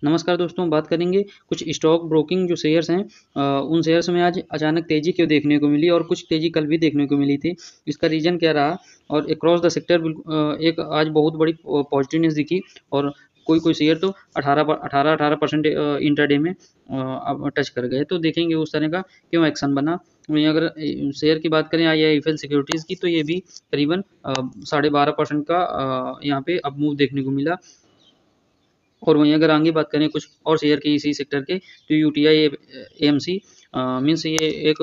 नमस्कार दोस्तों, बात करेंगे कुछ स्टॉक ब्रोकिंग जो शेयर्स हैं, उन शेयर्स में आज अचानक तेज़ी क्यों देखने को मिली और कुछ तेज़ी कल भी देखने को मिली थी। इसका रीज़न क्या रहा और अक्रॉस द सेक्टर एक आज बहुत बड़ी पॉजिटिव न्यूज़ दिखी और कोई शेयर तो 18% इंट्राडे में अब टच कर गए। तो देखेंगे उस तरह का क्यों एक्शन बना। वहीं अगर शेयर की बात करें आईआईएफएल सिक्योरिटीज़ की, तो ये भी करीबन 12.5% का यहाँ पे अप मूव देखने को मिला। और वहीं अगर आगे बात करें कुछ और शेयर की इसी सेक्टर के, तो यूटीआई एएमसी मीन्स ये एक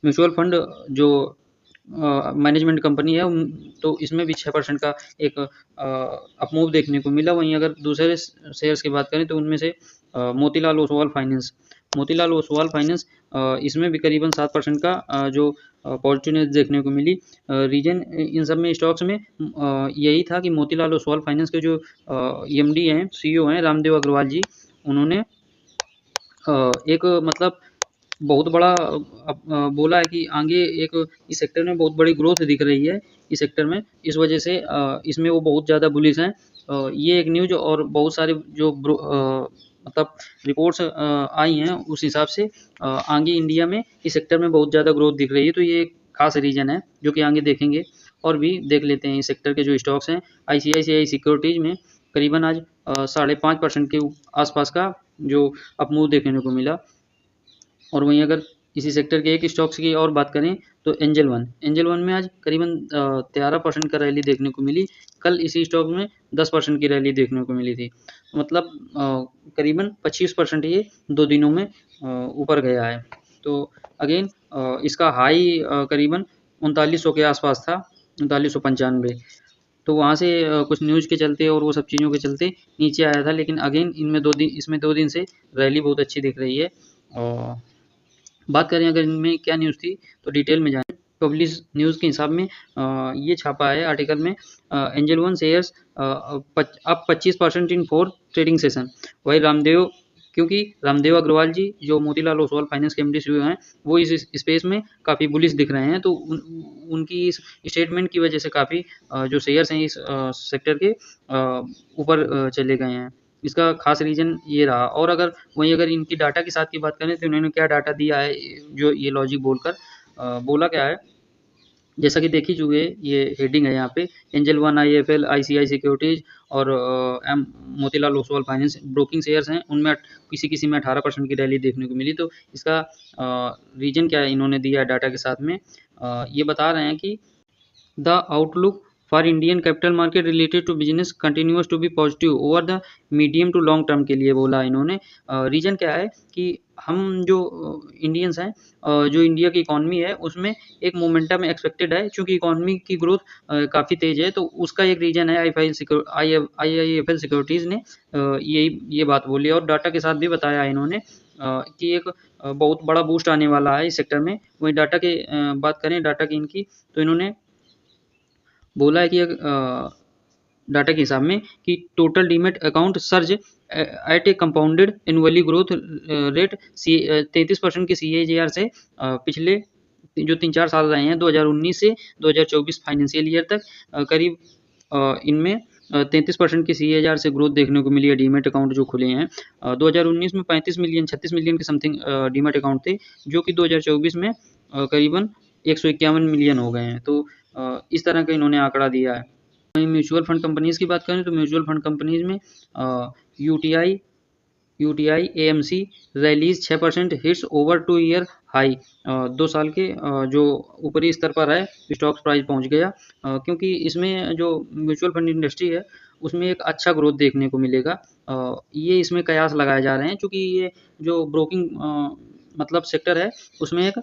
म्यूचुअल फंड जो मैनेजमेंट कंपनी है, तो इसमें भी 6% का एक अपमूव देखने को मिला। वहीं अगर दूसरे शेयर्स की बात करें तो उनमें से मोतीलाल ओसवाल फाइनेंस इसमें भी करीबन 7% का जो पॉजिटिव न्यूज़ देखने को मिली। रीजन इन सब में स्टॉक्स में यही था कि मोतीलाल ओसवाल फाइनेंस के जो एमडी हैं, सीईओ हैं रामदेव अग्रवाल जी, उन्होंने एक मतलब बहुत बड़ा बोला है कि आगे एक इस सेक्टर में बहुत बड़ी ग्रोथ दिख रही है इस सेक्टर में, इस वजह से इसमें वो बहुत ज़्यादा बुलिश हैं। ये एक न्यूज़ और बहुत सारे जो मतलब रिपोर्ट्स आई हैं, उस हिसाब से आगे इंडिया में इस सेक्टर में बहुत ज़्यादा ग्रोथ दिख रही है। तो ये एक खास रीजन है जो कि आगे देखेंगे। और भी देख लेते हैं इस सेक्टर के जो स्टॉक्स हैं। आईसीआईसीआई सिक्योरिटीज़ में करीबन आज 5.5% के आसपास का जो अपमूव देखने को मिला। और वहीं अगर इसी सेक्टर के एक स्टॉक्स की और बात करें तो एंजल वन में आज करीबन 13% का रैली देखने को मिली। कल इसी स्टॉक में 10% की रैली देखने को मिली थी। मतलब करीबन 25% ये 2 दिनों में ऊपर गया है। तो अगेन इसका हाई करीबन 3900 के आसपास था, 3995। तो वहाँ से कुछ न्यूज़ के चलते और वो सब चीज़ों के चलते नीचे आया था, लेकिन अगेन इसमें 2 दिन से रैली बहुत अच्छी दिख रही है। और बात करें अगर इनमें क्या न्यूज़ थी तो डिटेल में जाएं। पब्लिश न्यूज़ के हिसाब में ये छापा है आर्टिकल में, एंजल वन शेयर्स अप 25% इन 4 ट्रेडिंग सेशन। वही क्योंकि रामदेव अग्रवाल जी जो मोतीलाल ओसवाल फाइनेंस के एमडी सीईओ हैं, वो इस स्पेस में काफ़ी बुलिश दिख रहे हैं। तो उनकी इस स्टेटमेंट की वजह से काफ़ी जो शेयर्स हैं इस सेक्टर के ऊपर चले गए हैं। इसका खास रीज़न ये रहा। और अगर वहीं अगर इनकी डाटा के साथ की बात करें तो इन्होंने क्या डाटा दिया है, जो ये लॉजिक बोलकर बोला क्या है, जैसा कि देख ही चुके, ये हेडिंग है यहाँ पे, Angel One, IIFL, ICICI securities और Motilal Oswal finance broking shares हैं, उनमें किसी में 18% की रैली देखने को मिली। तो इसका रीजन क्या है इन्होंने दिया है डाटा के साथ में, ये बता रहे हैं कि the outlook for Indian capital market related to business continues to be positive over the medium to long term के लिए बोला इन्होंने। रीजन क्या है कि हम जो इंडियंस हैं, जो इंडिया की इकॉनमी है उसमें एक मोमेंटम एक्सपेक्टेड है, क्योंकि इकॉनमी की ग्रोथ काफ़ी तेज है। तो उसका एक रीजन है आईआईएफएल सिक्योरिटीज़ ने ये बात बोली। और डाटा के साथ भी बताया इन्होंने कि एक बहुत बड़ा बूस्ट आने वाला है इस सेक्टर में। वही डाटा के बात करें डाटा की इनकी, तो इन्होंने बोला है कि डाटा के हिसाब में कि total demat account surge at a compounded annually growth rate 33% के CAGR से पिछले जो 3-4 साल रहे हैं 2019 से 2024 फाइनेंशियल ईयर तक, करीब इनमें 33% की CAGR से ग्रोथ देखने को मिली है। डीमेट अकाउंट जो खुले हैं 2019 में 36 मिलियन के समथिंग डीमेट अकाउंट थे, जो कि 2024 में करीबन 151 मिलियन हो गए हैं। तो इस तरह का इन्होंने आंकड़ा दिया है। वहीं म्यूचुअल फंड कंपनीज़ की बात करें तो म्यूचुअल फंड कंपनीज़ में UTI AMC rallies 6% hits over 2 year high. 2 साल के जो ऊपरी स्तर पर है स्टॉक प्राइस पहुंच गया, क्योंकि इसमें जो म्यूचुअल फंड इंडस्ट्री है उसमें एक अच्छा ग्रोथ देखने को मिलेगा। ये इसमें कयास लगाए जा रहे हैं, क्योंकि ये जो ब्रोकिंग मतलब सेक्टर है उसमें एक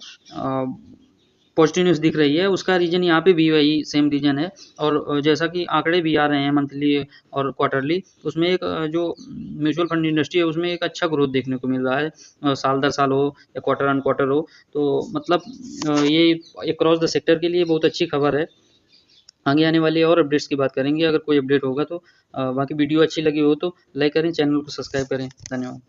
पॉजिटिव न्यूज़ दिख रही है। उसका रीजन यहाँ पे भी वही सेम रीजन है। और जैसा कि आंकड़े भी आ रहे हैं मंथली और क्वार्टरली, उसमें एक जो म्यूचुअल फंड इंडस्ट्री है उसमें एक अच्छा ग्रोथ देखने को मिल रहा है, साल दर साल हो या क्वार्टर ऑन क्वार्टर हो। तो मतलब ये अक्रॉस द सेक्टर के लिए बहुत अच्छी खबर है। आगे आने वाले और अपडेट्स की बात करेंगे अगर कोई अपडेट होगा तो। बाकी वीडियो अच्छी लगी हो तो लाइक करें, चैनल को सब्सक्राइब करें। धन्यवाद।